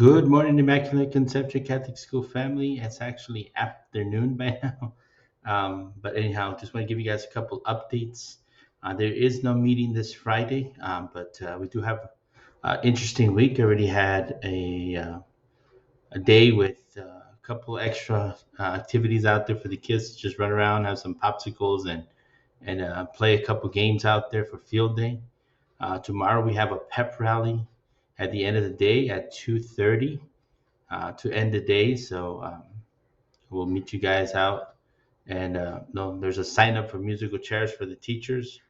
Good morning, Immaculate Conception Catholic School family. It's actually afternoon by now. But anyhow, just want to give you guys a couple updates. There is no meeting this Friday, but we do have an interesting week. Already had a day with a couple extra activities out there for the kids to just run around, have some popsicles, and play a couple games out there for field day. Tomorrow we have a pep rally at the end of the day at 2:30 to end the day. So we'll meet you guys out. And no, there's a sign up for musical chairs for the teachers.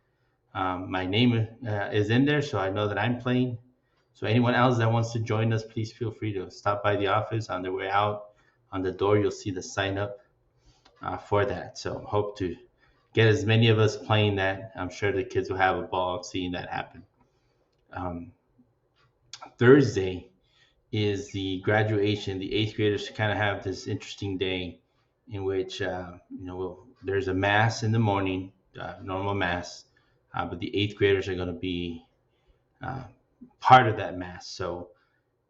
My name is in there, so I know that I'm playing. So anyone else that wants to join us, please feel free to stop by the office on the way out. On the door, you'll see the sign up for that. So hope to get as many of us playing that. I'm sure the kids will have a ball seeing that happen. Um, Thursday is the graduation. The eighth graders kind of have this interesting day in which there's a mass in the morning, normal mass, but the eighth graders are going to be uh, part of that mass. So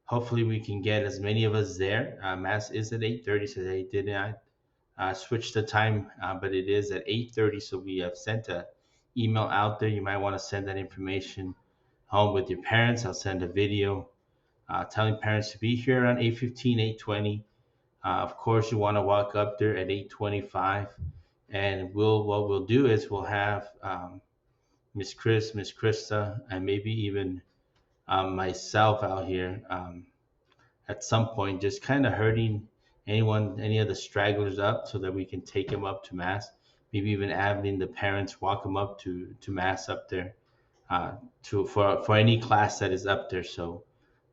hopefully we can get as many of us there. Mass is at 8:30, so they did not switch the time, but it is at 8:30. So we have sent a email out there. You might want to send that information home with your parents. I'll send a video telling parents to be here around 8:15, 8:20. Of course, you want to walk up there at 8:25, and what we'll do is we'll have Miss Chris, Miss Krista, and maybe even myself out here at some point, just kind of herding any of the stragglers up so that we can take them up to mass. Maybe even having the parents walk them up to mass up there to for any class that is up there. So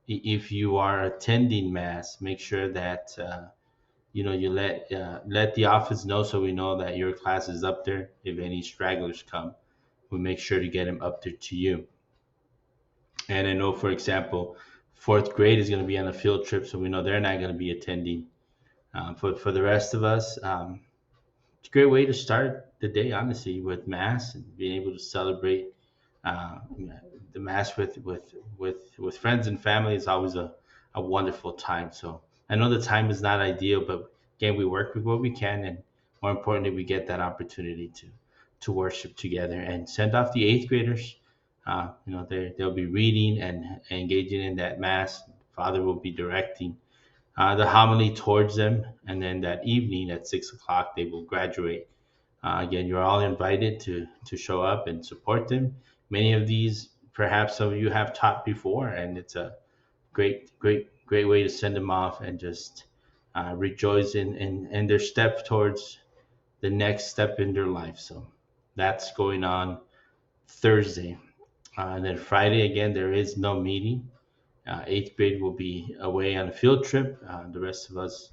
if you are attending mass, make sure that you let the office know so we know that your class is up there. If any stragglers come, we'll make sure to get them up there to you. And I know, for example, fourth grade is going to be on a field trip, so we know they're not going to be attending. For the rest of us, it's a great way to start the day, honestly, with mass and being able to celebrate uh, the mass with friends and family is always a wonderful time. So I know the time is not ideal, but again, we work with what we can, and more importantly, we get that opportunity to worship together and send off the eighth graders. They'll be reading and engaging in that mass. Father will be directing the homily towards them, and then that evening at 6 o'clock they will graduate. Again, you're all invited to show up and support them. Many of these, perhaps some of you have taught before, and it's a great way to send them off and just rejoice in their step towards the next step in their life. So that's going on Thursday. And then Friday, again, there is no meeting. Eighth grade will be away on a field trip. The rest of us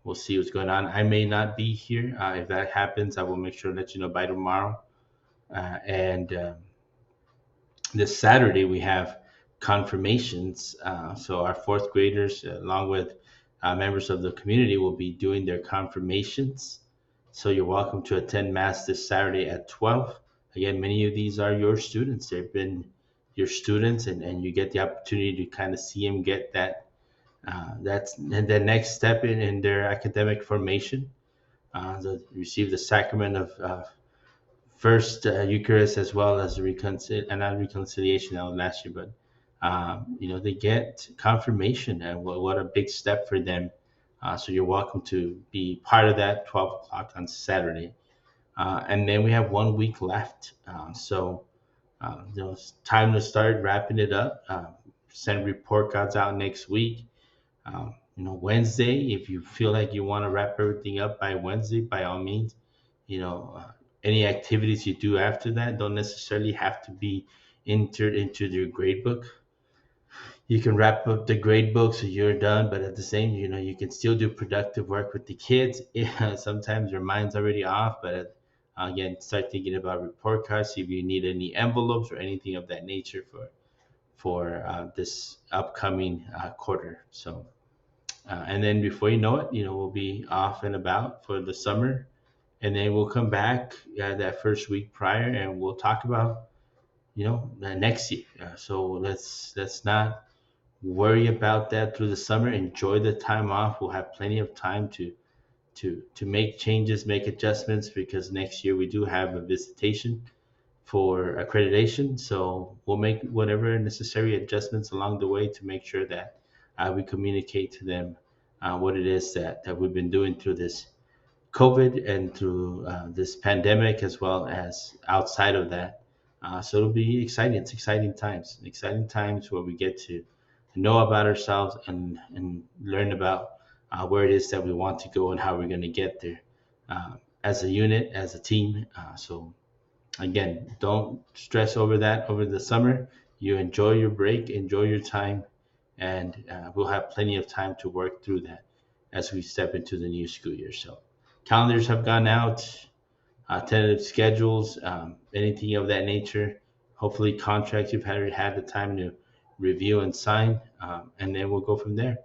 will see what's going on. I may not be here. If that happens, I will make sure to let you know by tomorrow. And this Saturday, we have confirmations. So our fourth graders, along with members of the community, will be doing their confirmations. So you're welcome to attend Mass this Saturday at 12. Again, many of these are your students. They've been your students, and you get the opportunity to kind of see them get that's the next step in their academic formation. To receive the sacrament of first Eucharist as well as not reconciliation that was last year, but they get confirmation, and what a big step for them. So you're welcome to be part of that 12 o'clock on Saturday. And then we have 1 week left. It's time to start wrapping it up. Send report cards out next week. Wednesday, if you feel like you want to wrap everything up by Wednesday, by all means, you know, uh, any activities you do after that don't necessarily have to be entered into your grade book. You can wrap up the grade book so you're done, but at the same, you can still do productive work with the kids. Yeah, sometimes your mind's already off, but again, start thinking about report cards, see if you need any envelopes or anything of that nature for this upcoming quarter. So. And then before you know it, we'll be off and about for the summer, and then we'll come back that first week prior, and we'll talk about the next year. So let's not worry about that through the summer. Enjoy the time off. We'll have plenty of time to make changes, make adjustments, because next year we do have a visitation for accreditation. So we'll make whatever necessary adjustments along the way to make sure that we communicate to them what it is that we've been doing through this COVID and through this pandemic, as well as outside of that. So it'll be exciting. It's exciting times where we get to know about ourselves and learn about where it is that we want to go and how we're going to get there as a unit, as a team. So again, don't stress over that over the summer. You enjoy your break, enjoy your time, and we'll have plenty of time to work through that as we step into the new school year. So calendars have gone out, tentative schedules, anything of that nature. Hopefully, contracts you've had the time to review and sign, and then we'll go from there.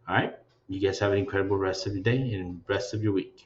All right. You guys have an incredible rest of your day and rest of your week.